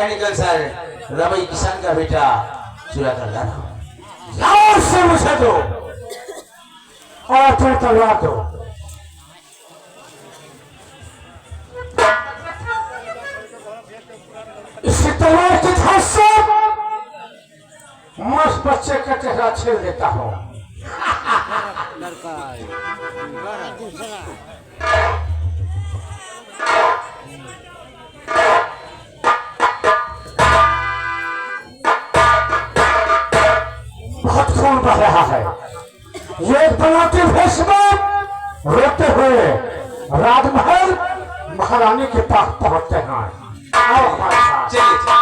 Mechanical sir Ravi किसान का बेटा चुरा कर लाना। लाओ से मुझे दो और फिर तलवार दो। इसी तलवार के धार से मस्त बच्चे का चेहरा छेड़ देता हूँ। बहुत खून बह रहा है। ये बनाते भेष में रोते हुए राजमहल महारानी के पास पहुंचते हैं। आओ हमारे साथ। चलिए।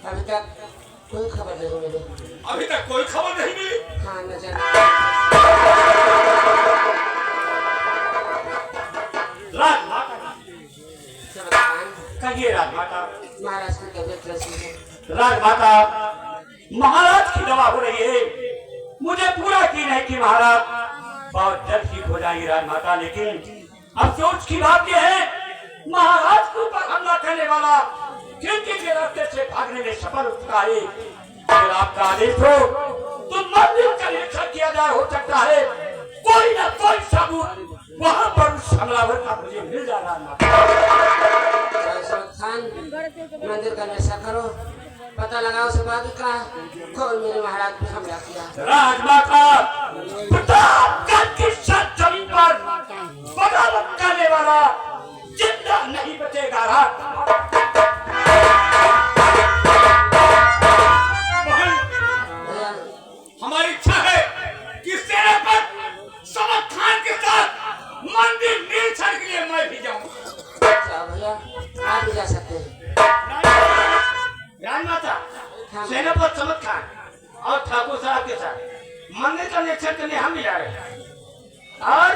अभी तक कोई खबर नहीं मिली। अभी तक कोई खबर नहीं मिली? हाँ नजर राजमाता कहिए। राजमाता महाराज की तबीयत कैसी है? राजमाता महाराज की दवा हो रही है। मुझे पूरा यकीन है कि महाराज बहुत जल्द ठीक हो जाएंगे राजमाता। लेकिन अफसोस की बात यह है महाराज के ऊपर हमला करने वाला खिड़की के रास्ते से भागने में सफल हो चुका है। अगर आपका आदेश हो तो मंदिर का निरीक्षण किया जाए। हो सकता है कोई ना कोई सबूत वहाँ पर उस हमलावर का मुझे मिल जा रहा है। खान मंदिर का निरीक्षण करो, पता लगाओ सब आगे का कौन मेरे महाराज पे हमला किया। राजमाता प्रतापगढ़ की सत जमीन पर बगावत करने वाला जिंदा नहीं बचेगा। हमारी इच्छा है कि सेना पर समर खान के साथ मंदिर निरीक्षण के लिए मैं भी जाऊं। भैया आप भी जा सकते हैं। राजमाता सेना पर समर खान और ठाकुर साहब के साथ मंदिर का निरीक्षण करने हम भी जा रहे हैं। और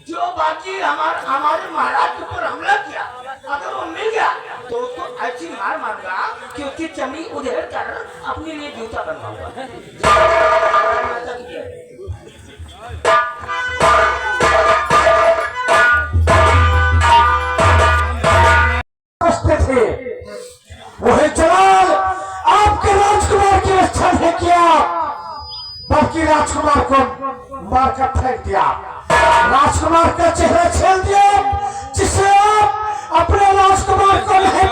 जो बाकी हमारे महाराज के ऊपर हमला किया अगर वो मिल गया तो उसको ऐसी मार मारूंगा कि उसकी चमड़ी उधेड़ कर अपने लिए जूता बनवाऊंगा। थे वही जलाल आपके राजकुमार की रक्षा नहीं किया बल्कि राजकुमार को मारकर फेंक दिया। राजकुमार का चेहरा छेल दिया जिसे आप अपने राजकुमार को नहीं